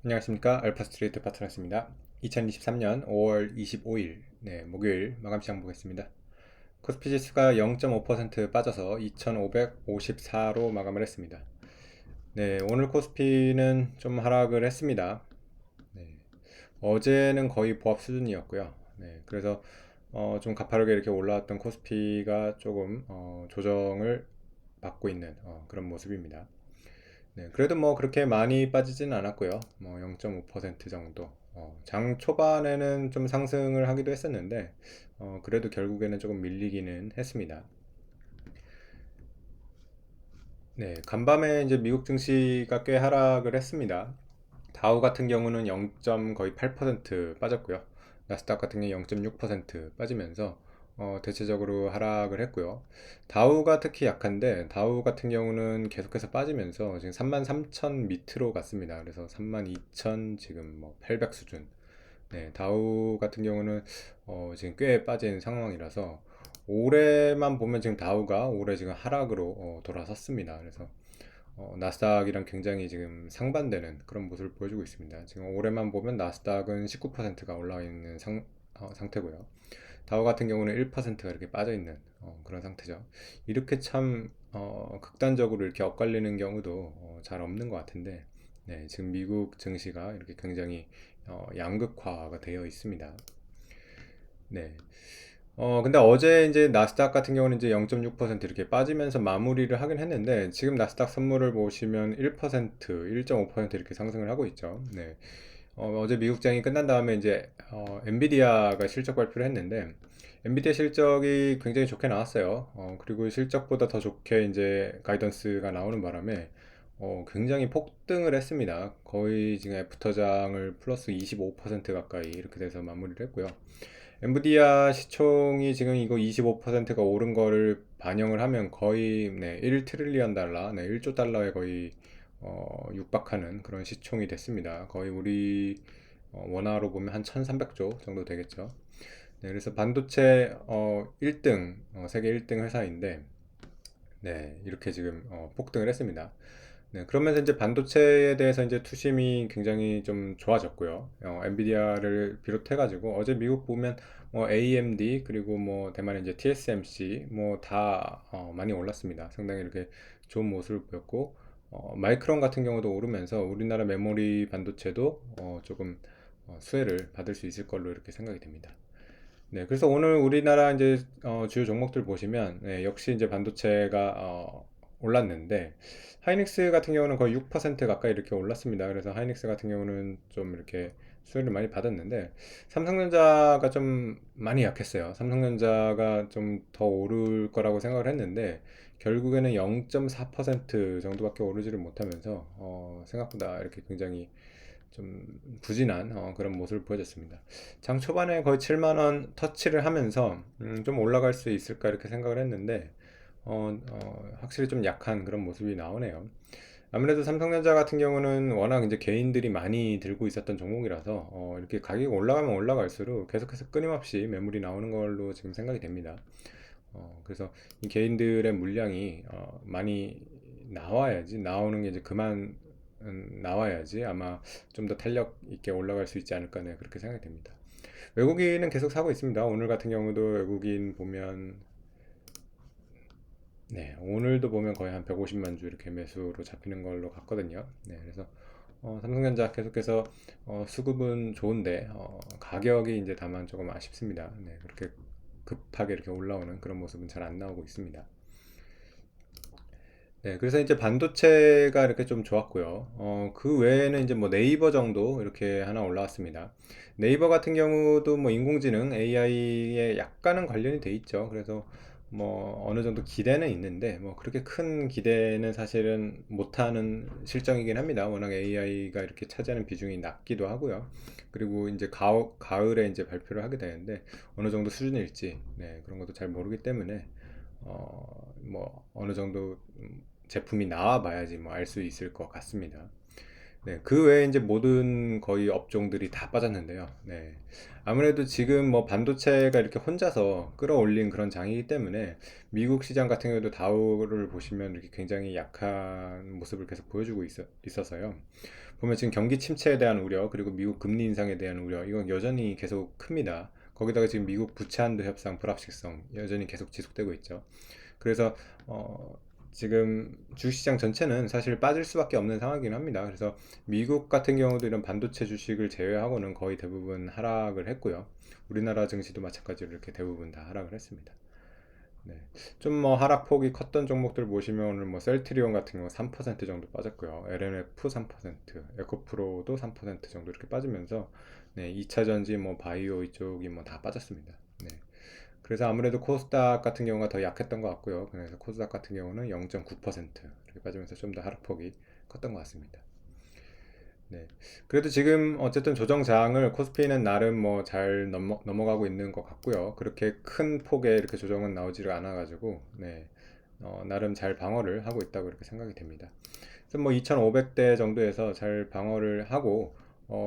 안녕하십니까. 알파스트레이트 파트너스입니다. 2023년 5월 25일 목요일 마감 시장 보겠습니다. 코스피 지수가 0.5% 빠져서 2554로 마감을 했습니다. 오늘 코스피는 좀 하락을 했습니다. 네, 어제는 거의 보합 수준이었고요. 그래서 좀 가파르게 이렇게 올라왔던 코스피가 조금 조정을 받고 있는 그런 모습입니다. 그래도 뭐 그렇게 많이 빠지지는 않았고요. 뭐 0.5% 정도. 장 초반에는 좀 상승을 하기도 했었는데, 그래도 결국에는 조금 밀리기는 했습니다. 간밤에 이제 미국 증시가 꽤 하락을 했습니다. 다우 같은 경우는 0. 거의 8% 빠졌고요. 나스닥 같은 경우 0.6% 빠지면서 대체적으로 하락을 했고요. 다우가 특히 약한데 다우 같은 경우는 계속해서 빠지면서 지금 33,000 밑으로 갔습니다. 그래서 32,000 지금 뭐 800 수준. 다우 같은 경우는 지금 꽤 빠진 상황이라서 올해만 보면 지금 다우가 올해 지금 하락으로 돌아섰습니다. 그래서 나스닥이랑 굉장히 지금 상반되는 그런 모습을 보여주고 있습니다. 지금 올해만 보면 나스닥은 19%가 올라와 있는 상태고요. 다우 같은 경우는 1%가 이렇게 빠져 있는 그런 상태죠. 이렇게 참 극단적으로 이렇게 엇갈리는 경우도 잘 없는 것 같은데, 지금 미국 증시가 이렇게 굉장히 양극화가 되어 있습니다. 네. 근데 어제 이제 나스닥 같은 경우는 이제 0.6% 이렇게 빠지면서 마무리를 하긴 했는데, 지금 나스닥 선물을 보시면 1%, 1.5% 이렇게 상승을 하고 있죠. 어제 미국장이 끝난 다음에 이제 엔비디아가 실적 발표를 했는데, 엔비디아 실적이 굉장히 좋게 나왔어요. 그리고 실적보다 더 좋게 이제 가이던스가 나오는 바람에 굉장히 폭등을 했습니다. 거의 지금 애프터장을 플러스 25% 가까이 이렇게 돼서 마무리를 했고요. 엔비디아 시총이 지금 이거 25%가 오른 거를 반영을 하면 거의 1 트릴리언 달러, 1조 달러에 거의 육박하는 그런 시총이 됐습니다. 거의 우리 원화로 보면 한 1300조 정도 되겠죠. 그래서 반도체 1등, 세계 1등 회사인데, 이렇게 지금 폭등을 했습니다. 그러면서 이제 반도체에 대해서 이제 투심이 굉장히 좀 좋아졌고요. 엔비디아를 비롯해가지고 어제 미국 보면 뭐 AMD 그리고 뭐 대만의 이제 TSMC 뭐 다 많이 올랐습니다. 상당히 이렇게 좋은 모습을 보였고, 마이크론 같은 경우도 오르면서 우리나라 메모리 반도체도 조금 수혜를 받을 수 있을 걸로 이렇게 생각이 됩니다. 그래서 오늘 우리나라 이제 주요 종목들 보시면 역시 이제 반도체가 올랐는데, 하이닉스 같은 경우는 거의 6% 가까이 이렇게 올랐습니다. 그래서 하이닉스 같은 경우는 좀 이렇게 수혜를 많이 받았는데, 삼성전자가 좀 많이 약했어요. 삼성전자가 좀 더 오를 거라고 생각을 했는데 결국에는 0.4% 정도밖에 오르지를 못하면서 생각보다 이렇게 굉장히 좀 부진한 그런 모습을 보여줬습니다. 장 초반에 거의 7만 원 터치를 하면서 좀 올라갈 수 있을까 이렇게 생각을 했는데 확실히 좀 약한 그런 모습이 나오네요. 아무래도 삼성전자 같은 경우는 워낙 이제 개인들이 많이 들고 있었던 종목이라서 이렇게 가격이 올라가면 올라갈수록 계속해서 끊임없이 매물이 나오는 걸로 지금 생각이 됩니다. 그래서 이 개인들의 물량이 많이 나와야지, 나오는 게 이제 그만 나와야지 아마 좀 더 탄력 있게 올라갈 수 있지 않을까, 그렇게 생각이 됩니다. 외국인은 계속 사고 있습니다. 오늘 같은 경우도 외국인 보면 오늘도 보면 거의 한 150만 주 이렇게 매수로 잡히는 걸로 갔거든요. 그래서 삼성전자 계속해서 수급은 좋은데 가격이 이제 다만 조금 아쉽습니다. 그렇게 급하게 이렇게 올라오는 그런 모습은 잘 안 나오고 있습니다. 그래서 이제 반도체가 이렇게 좀 좋았고요. 그 외에는 이제 뭐 네이버 정도 이렇게 하나 올라왔습니다. 네이버 같은 경우도 뭐 인공지능 AI에 약간은 관련이 돼 있죠. 그래서 뭐 어느 정도 기대는 있는데 뭐 그렇게 큰 기대는 사실은 못하는 실정이긴 합니다. 워낙 AI가 이렇게 차지하는 비중이 낮기도 하고요. 그리고 이제 가을에 이제 발표를 하게 되는데 어느 정도 수준일지 그런 것도 잘 모르기 때문에 뭐 어느 정도 제품이 나와 봐야지 뭐 알 수 있을 것 같습니다. 그 외에 이제 모든 거의 업종들이 다 빠졌는데요. 아무래도 지금 뭐 반도체가 이렇게 혼자서 끌어올린 그런 장이기 때문에 미국 시장 같은 경우도 다우를 보시면 이렇게 굉장히 약한 모습을 계속 보여주고 있어서요. 보면 지금 경기 침체에 대한 우려, 그리고 미국 금리 인상에 대한 우려, 이건 여전히 계속 큽니다. 거기다가 지금 미국 부채한도 협상 불합식성 여전히 계속 지속되고 있죠. 그래서 지금 주식시장 전체는 사실 빠질 수밖에 없는 상황이긴 합니다. 그래서 미국 같은 경우도 이런 반도체 주식을 제외하고는 거의 대부분 하락을 했고요. 우리나라 증시도 마찬가지로 이렇게 대부분 다 하락을 했습니다. 네. 좀 뭐 하락폭이 컸던 종목들 보시면 오늘 뭐 셀트리온 같은 경우 3% 정도 빠졌고요. LNF 3%, 에코프로도 3% 정도 이렇게 빠지면서 네, 2차전지 뭐 바이오 이쪽이 뭐 다 빠졌습니다. 네. 그래서 아무래도 코스닥 같은 경우가 더 약했던 것 같고요. 그래서 코스닥 같은 경우는 0.9% 이렇게 빠지면서 좀 더 하락폭이 컸던 것 같습니다. 네. 그래도 지금 어쨌든 조정장을 코스피는 나름 뭐 잘 넘어가고 있는 것 같고요. 그렇게 큰 폭의 이렇게 조정은 나오지를 않아가지고, 네. 나름 잘 방어를 하고 있다고 이렇게 생각이 됩니다. 그래서 뭐 2,500대 정도에서 잘 방어를 하고,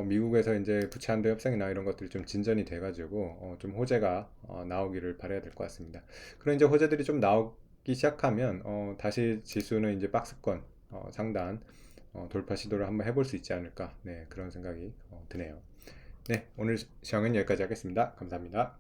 미국에서 이제 부채 한도 협상이나 이런 것들이 좀 진전이 돼가지고, 좀 호재가 나오기를 바라야 될 것 같습니다. 그런 이제 호재들이 좀 나오기 시작하면, 다시 지수는 이제 박스권, 상단, 돌파 시도를 한번 해볼 수 있지 않을까. 네, 그런 생각이 드네요. 네, 오늘 시황은 여기까지 하겠습니다. 감사합니다.